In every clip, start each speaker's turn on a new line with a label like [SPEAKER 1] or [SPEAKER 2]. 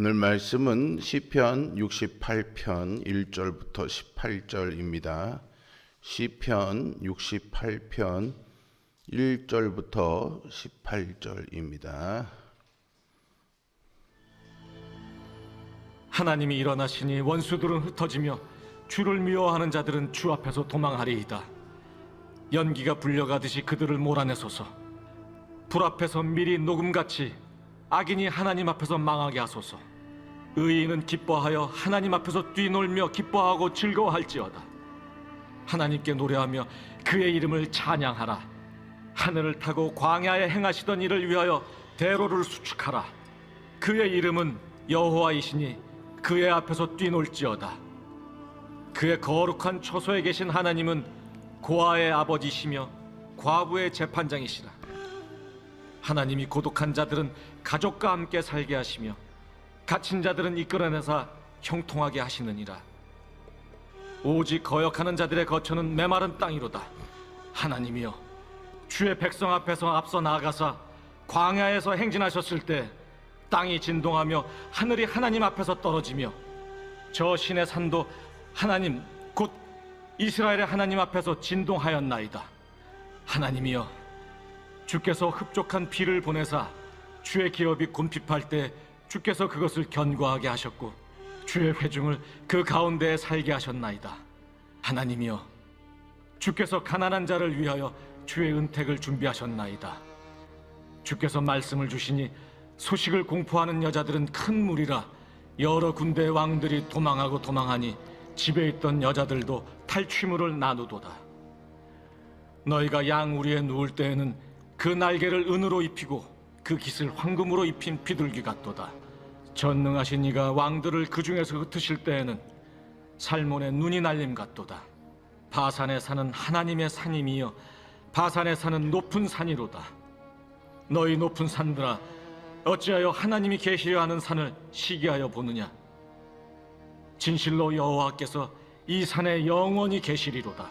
[SPEAKER 1] 오늘 말씀은 시편 68편 1절부터 18절입니다. 시편 68편 1절부터 18절입니다.
[SPEAKER 2] 하나님이 일어나시니 원수들은 흩어지며 주를 미워하는 자들은 주 앞에서 도망하리이다. 연기가 불려가듯이 그들을 몰아내소서. 불 앞에서 밀이 녹음같이 악인이 하나님 앞에서 망하게 하소서. 의인은 기뻐하여 하나님 앞에서 뛰놀며 기뻐하고 즐거워할지어다. 하나님께 노래하며 그의 이름을 찬양하라. 하늘을 타고 광야에 행하시던 일을 위하여 대로를 수축하라. 그의 이름은 여호와이시니 그의 앞에서 뛰놀지어다. 그의 거룩한 초소에 계신 하나님은 고아의 아버지시며 과부의 재판장이시라. 하나님이 고독한 자들은 가족과 함께 살게 하시며 갇힌 자들은 이끌어내사 형통하게 하시느니라. 오직 거역하는 자들의 거처는 메마른 땅이로다. 하나님이여, 주의 백성 앞에서 앞서 나아가사 광야에서 행진하셨을 때 땅이 진동하며 하늘이 하나님 앞에서 떨어지며 저 신의 산도 하나님 곧 이스라엘의 하나님 앞에서 진동하였나이다. 하나님이여, 주께서 흡족한 비를 보내사 주의 기업이 굼핍할 때 주께서 그것을 견고하게 하셨고 주의 회중을 그 가운데에 살게 하셨나이다. 하나님이여, 주께서 가난한 자를 위하여 주의 은택을 준비하셨나이다. 주께서 말씀을 주시니 소식을 공포하는 여자들은 큰 무리라. 여러 군대의 왕들이 도망하고 도망하니 집에 있던 여자들도 탈취물을 나누도다. 너희가 양 우리에 누울 때에는 그 날개를 은으로 입히고 그 깃을 황금으로 입힌 비둘기 같도다. 전능하신 이가 왕들을 그 중에서 흩으실 때에는 살몬의 눈이 날림 같도다. 바산의 산은 하나님의 산임이여 바산의 산은 높은 산이로다. 너희 높은 산들아, 어찌하여 하나님이 계시려 하는 산을 시기하여 보느냐. 진실로 여호와께서 이 산에 영원히 계시리로다.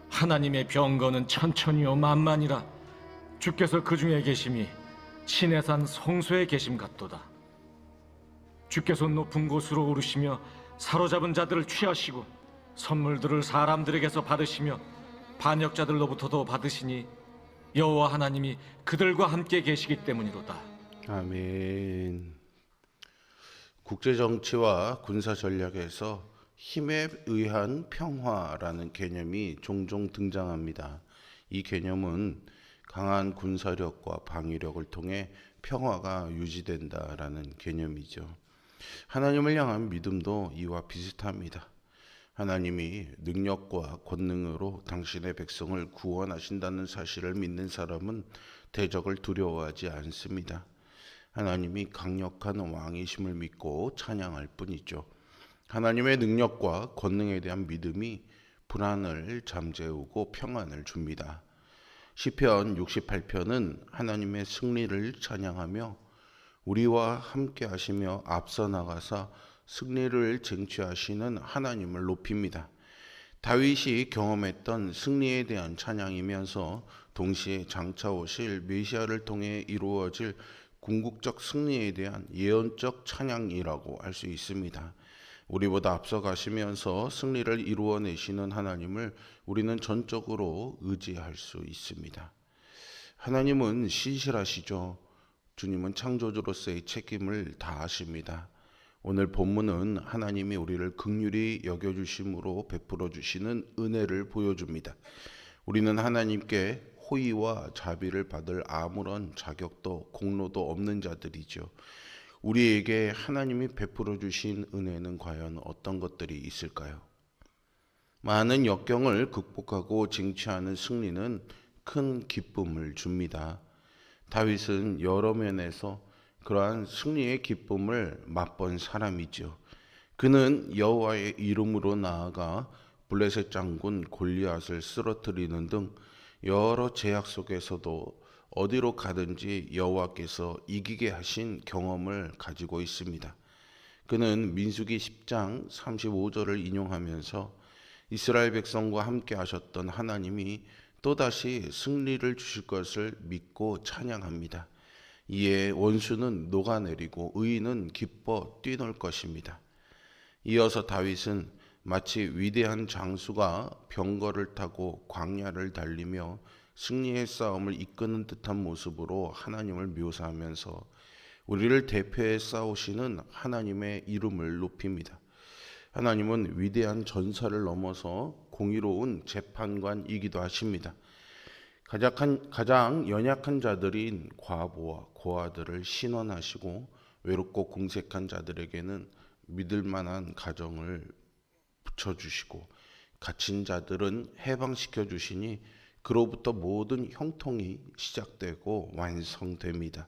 [SPEAKER 2] 하나님의 병거는 천천히요 만만이라. 주께서 그 중에 계심이 신의 산 성소에 계심 같도다. 주께서 높은 곳으로 오르시며 사로잡은 자들을 취하시고 선물들을 사람들에게서 받으시며 반역자들로부터도 받으시니 여호와 하나님이 그들과 함께 계시기 때문이로다.
[SPEAKER 1] 아멘. 국제정치와 군사전략에서 힘에 의한 평화라는 개념이 종종 등장합니다. 이 개념은 강한 군사력과 방위력을 통해 평화가 유지된다라는 개념이죠. 하나님을 향한 믿음도 이와 비슷합니다. 하나님이 능력과 권능으로 당신의 백성을 구원하신다는 사실을 믿는 사람은 대적을 두려워하지 않습니다. 하나님이 강력한 왕이심을 믿고 찬양할 뿐이죠. 하나님의 능력과 권능에 대한 믿음이 불안을 잠재우고 평안을 줍니다. 시편 68편은 하나님의 승리를 찬양하며 우리와 함께 하시며 앞서 나가사 승리를 쟁취하시는 하나님을 높입니다. 다윗이 경험했던 승리에 대한 찬양이면서 동시에 장차 오실 메시아를 통해 이루어질 궁극적 승리에 대한 예언적 찬양이라고 할 수 있습니다. 우리보다 앞서 가시면서 승리를 이루어내시는 하나님을 우리는 전적으로 의지할 수 있습니다. 하나님은 신실하시죠. 주님은 창조주로서의 책임을 다하십니다. 오늘 본문은 하나님이 우리를 긍휼히 여겨주심으로 베풀어 주시는 은혜를 보여줍니다. 우리는 하나님께 호의와 자비를 받을 아무런 자격도 공로도 없는 자들이죠. 우리에게 하나님이 베풀어 주신 은혜는 과연 어떤 것들이 있을까요? 많은 역경을 극복하고 쟁취하는 승리는 큰 기쁨을 줍니다. 다윗은 여러 면에서 그러한 승리의 기쁨을 맛본 사람이죠. 그는 여호와의 이름으로 나아가 블레셋 장군 골리앗을 쓰러뜨리는 등 여러 제약 속에서도 어디로 가든지 여호와께서 이기게 하신 경험을 가지고 있습니다. 그는 민수기 10장 35절을 인용하면서 이스라엘 백성과 함께 하셨던 하나님이 또다시 승리를 주실 것을 믿고 찬양합니다. 이에 원수는 녹아내리고 의인은 기뻐 뛰놀 것입니다. 이어서 다윗은 마치 위대한 장수가 병거를 타고 광야를 달리며 승리의 싸움을 이끄는 듯한 모습으로 하나님을 묘사하면서 우리를 대표해 싸우시는 하나님의 이름을 높입니다. 하나님은 위대한 전사를 넘어서 공의로운 재판관이기도 하십니다. 가장 연약한 자들인 과부와 고아들을 신원하시고 외롭고 궁색한 자들에게는 믿을 만한 가정을 붙여주시고 갇힌 자들은 해방시켜 주시니 그로부터 모든 형통이 시작되고 완성됩니다.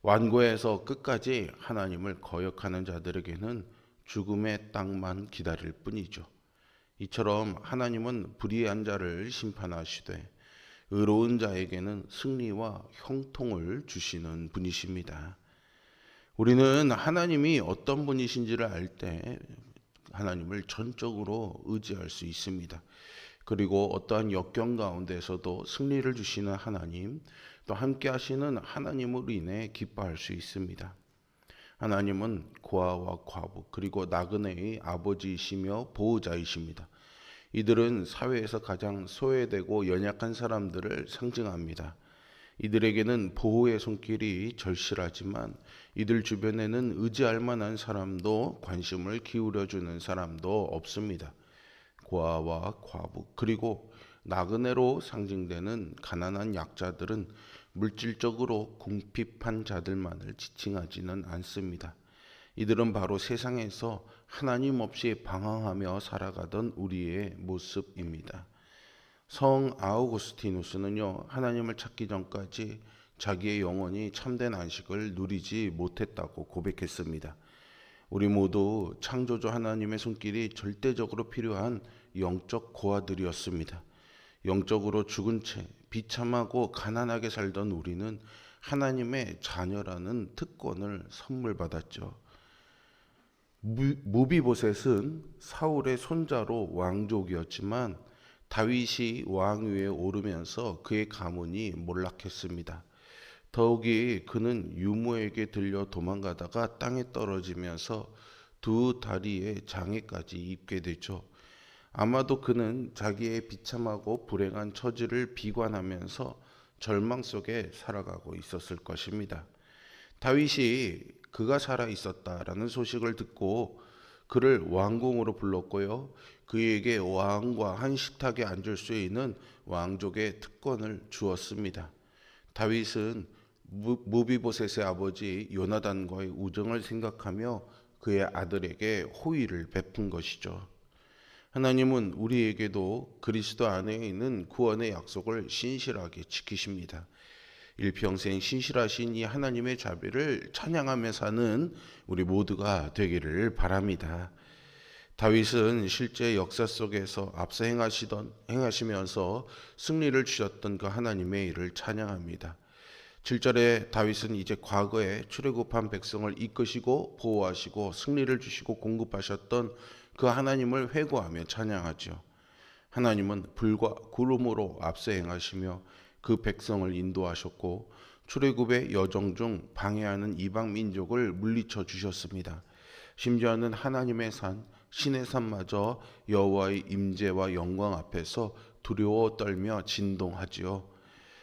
[SPEAKER 1] 완고에서 끝까지 하나님을 거역하는 자들에게는 죽음의 땅만 기다릴 뿐이죠. 이처럼 하나님은 불의한 자를 심판하시되 의로운 자에게는 승리와 형통을 주시는 분이십니다. 우리는 하나님이 어떤 분이신지를 알 때 하나님을 전적으로 의지할 수 있습니다. 그리고 어떠한 역경 가운데서도 승리를 주시는 하나님, 또 함께 하시는 하나님으로 인해 기뻐할 수 있습니다. 하나님은 고아와 과부 그리고 나그네의 아버지이시며 보호자이십니다. 이들은 사회에서 가장 소외되고 연약한 사람들을 상징합니다. 이들에게는 보호의 손길이 절실하지만 이들 주변에는 의지할 만한 사람도 관심을 기울여주는 사람도 없습니다. 고아와 과부 그리고 나그네로 상징되는 가난한 약자들은 물질적으로 궁핍한 자들만을 지칭하지는 않습니다. 이들은 바로 세상에서 하나님 없이 방황하며 살아가던 우리의 모습입니다. 성 아우구스티누스는요, 하나님을 찾기 전까지 자기의 영혼이 참된 안식을 누리지 못했다고 고백했습니다. 우리 모두 창조주 하나님의 손길이 절대적으로 필요한 영적 고아들이었습니다. 영적으로 죽은 채 비참하고 가난하게 살던 우리는 하나님의 자녀라는 특권을 선물 받았죠. 무비보셋은 사울의 손자로 왕족이었지만 다윗이 왕위에 오르면서 그의 가문이 몰락했습니다. 더욱이 그는 유모에게 들려 도망가다가 땅에 떨어지면서 두 다리에 장애까지 입게 되죠. 아마도 그는 자기의 비참하고 불행한 처지를 비관하면서 절망 속에 살아가고 있었을 것입니다. 다윗이 그가 살아 있었다라는 소식을 듣고 그를 왕궁으로 불렀고요. 그에게 왕과 한 식탁에 앉을 수 있는 왕족의 특권을 주었습니다. 다윗은 무비보셋의 아버지 요나단과의 우정을 생각하며 그의 아들에게 호의를 베푼 것이죠. 하나님은 우리에게도 그리스도 안에 있는 구원의 약속을 신실하게 지키십니다. 일평생 신실하신 이 하나님의 자비를 찬양하며 사는 우리 모두가 되기를 바랍니다. 다윗은 실제 역사 속에서 앞서 행하시면서 승리를 주셨던 그 하나님의 일을 찬양합니다. 7절에 다윗은 이제 과거에 출애굽한 백성을 이끄시고 보호하시고 승리를 주시고 공급하셨던 그 하나님을 회고하며 찬양하죠. 하나님은 불과 구름으로 앞서 행하시며 그 백성을 인도하셨고 출애굽의 여정 중 방해하는 이방 민족을 물리쳐 주셨습니다. 심지어는 하나님의 산 신의 산마저 여호와의 임재와 영광 앞에서 두려워 떨며 진동하지요.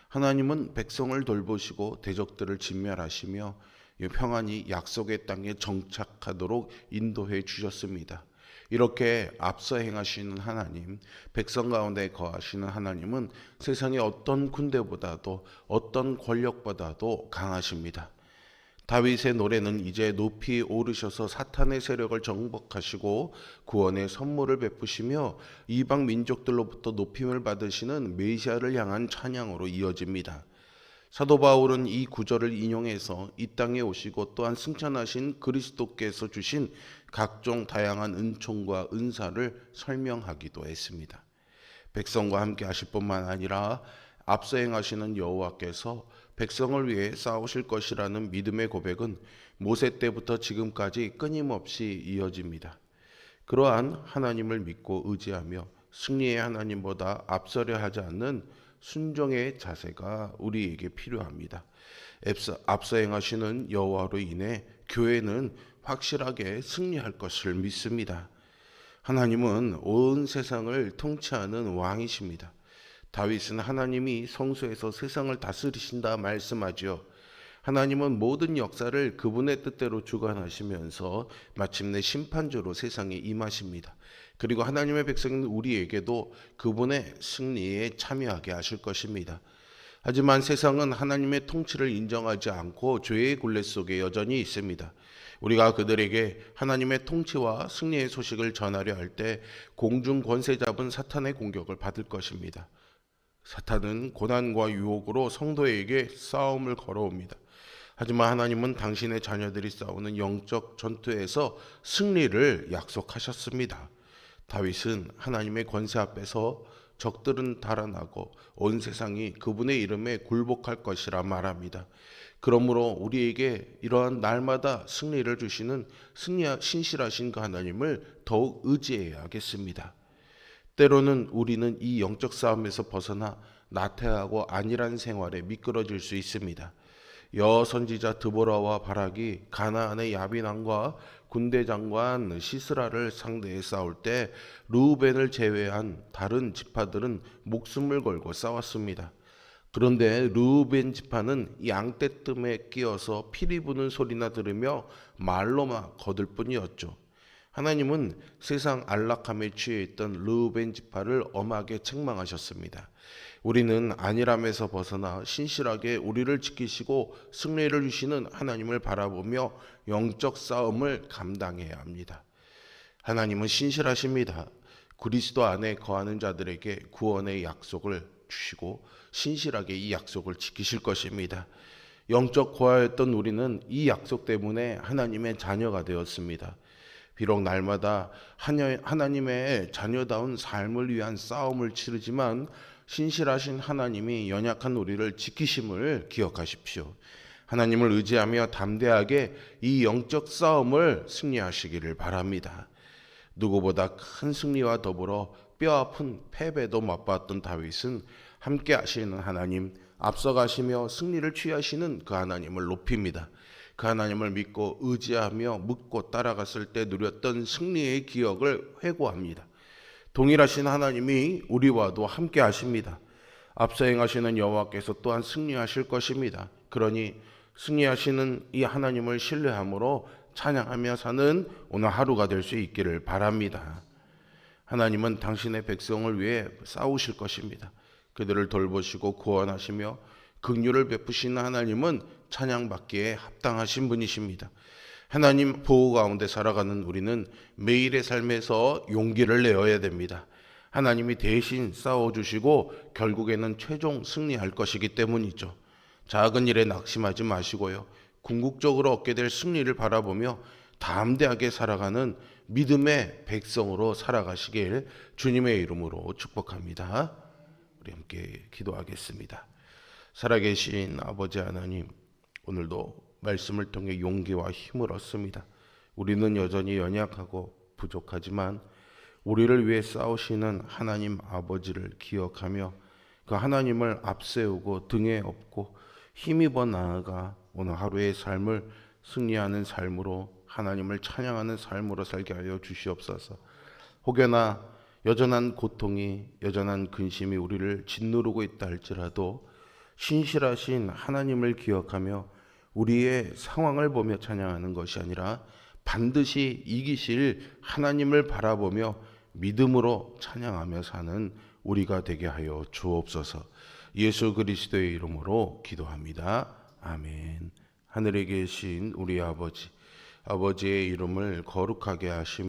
[SPEAKER 1] 하나님은 백성을 돌보시고 대적들을 진멸하시며 평안히 약속의 땅에 정착하도록 인도해 주셨습니다. 이렇게 앞서 행하시는 하나님, 백성 가운데 거하시는 하나님은 세상의 어떤 군대보다도 어떤 권력보다도 강하십니다. 다윗의 노래는 이제 높이 오르셔서 사탄의 세력을 정복하시고 구원의 선물을 베푸시며 이방 민족들로부터 높임을 받으시는 메시아를 향한 찬양으로 이어집니다. 사도 바울은 이 구절을 인용해서 이 땅에 오시고 또한 승천하신 그리스도께서 주신 각종 다양한 은총과 은사를 설명하기도 했습니다. 백성과 함께 하실 뿐만 아니라 앞서 행하시는 여호와께서 백성을 위해 싸우실 것이라는 믿음의 고백은 모세 때부터 지금까지 끊임없이 이어집니다. 그러한 하나님을 믿고 의지하며 승리의 하나님보다 앞서려 하지 않는 순종의 자세가 우리에게 필요합니다. 앞서 행하시는 여호와로 인해 교회는 확실하게 승리할 것을 믿습니다. 하나님은 온 세상을 통치하는 왕이십니다. 다윗은 하나님이 성소에서 세상을 다스리신다 말씀하지요. 하나님은 모든 역사를 그분의 뜻대로 주관하시면서 마침내 심판주로 세상에 임하십니다. 그리고 하나님의 백성인 우리에게도 그분의 승리에 참여하게 하실 것입니다. 하지만 세상은 하나님의 통치를 인정하지 않고 죄의 굴레 속에 여전히 있습니다. 우리가 그들에게 하나님의 통치와 승리의 소식을 전하려 할 때 공중 권세 잡은 사탄의 공격을 받을 것입니다. 사탄은 고난과 유혹으로 성도에게 싸움을 걸어옵니다. 하지만 하나님은 당신의 자녀들이 싸우는 영적 전투에서 승리를 약속하셨습니다. 다윗은 하나님의 권세 앞에서 적들은 달아나고 온 세상이 그분의 이름에 굴복할 것이라 말합니다. 그러므로 우리에게 이러한 날마다 승리를 주시는 신실하신 그 하나님을 더욱 의지해야겠습니다. 때로는 우리는 이 영적 싸움에서 벗어나 나태하고 안일한 생활에 미끄러질 수 있습니다. 여선지자 드보라와 바락이 가나안의 야빈왕과 군대 장관 시스라를 상대해 싸울 때 르우벤을 제외한 다른 지파들은 목숨을 걸고 싸웠습니다. 그런데 르우벤 지파는 양떼 뜸에 끼어서 피리 부는 소리나 들으며 말로만 거들 뿐이었죠. 하나님은 세상 안락함에 취해 있던 르우벤 지파를 엄하게 책망하셨습니다. 우리는 안일함에서 벗어나 신실하게 우리를 지키시고 승리를 주시는 하나님을 바라보며 영적 싸움을 감당해야 합니다. 하나님은 신실하십니다. 그리스도 안에 거하는 자들에게 구원의 약속을 주시고 신실하게 이 약속을 지키실 것입니다. 영적 고아였던 우리는 이 약속 때문에 하나님의 자녀가 되었습니다. 비록 날마다 하나님의 자녀다운 삶을 위한 싸움을 치르지만 신실하신 하나님이 연약한 우리를 지키심을 기억하십시오. 하나님을 의지하며 담대하게 이 영적 싸움을 승리하시기를 바랍니다. 누구보다 큰 승리와 더불어 뼈아픈 패배도 맛봤던 다윗은 함께 하시는 하나님, 앞서가시며 승리를 취하시는 그 하나님을 높입니다. 그 하나님을 믿고 의지하며 묻고 따라갔을 때 누렸던 승리의 기억을 회고합니다. 동일하신 하나님이 우리와도 함께 하십니다. 앞서 행하시는 여호와께서 또한 승리하실 것입니다. 그러니 승리하시는 이 하나님을 신뢰함으로 찬양하며 사는 오늘 하루가 될 수 있기를 바랍니다. 하나님은 당신의 백성을 위해 싸우실 것입니다. 그들을 돌보시고 구원하시며 긍휼을 베푸시는 하나님은 찬양받기에 합당하신 분이십니다. 하나님 보호 가운데 살아가는 우리는 매일의 삶에서 용기를 내어야 됩니다. 하나님이 대신 싸워주시고 결국에는 최종 승리할 것이기 때문이죠. 작은 일에 낙심하지 마시고요. 궁극적으로 얻게 될 승리를 바라보며 담대하게 살아가는 믿음의 백성으로 살아가시길 주님의 이름으로 축복합니다. 우리 함께 기도하겠습니다. 살아계신 아버지 하나님, 오늘도 말씀을 통해 용기와 힘을 얻습니다. 우리는 여전히 연약하고 부족하지만 우리를 위해 싸우시는 하나님 아버지를 기억하며 그 하나님을 앞세우고 등에 업고 힘입어 나아가 오늘 하루의 삶을 승리하는 삶으로 하나님을 찬양하는 삶으로 살게 하여 주시옵소서. 혹여나 여전한 고통이, 여전한 근심이 우리를 짓누르고 있다 할지라도 신실하신 하나님을 기억하며 우리의 상황을 보며 찬양하는 것이 아니라 반드시 이기실 하나님을 바라보며 믿음으로 찬양하며 사는 우리가 되게 하여 주옵소서. 예수 그리스도의 이름으로 기도합니다. 아멘. 하늘에 계신 우리 아버지, 아버지의 이름을 거룩하게 하시며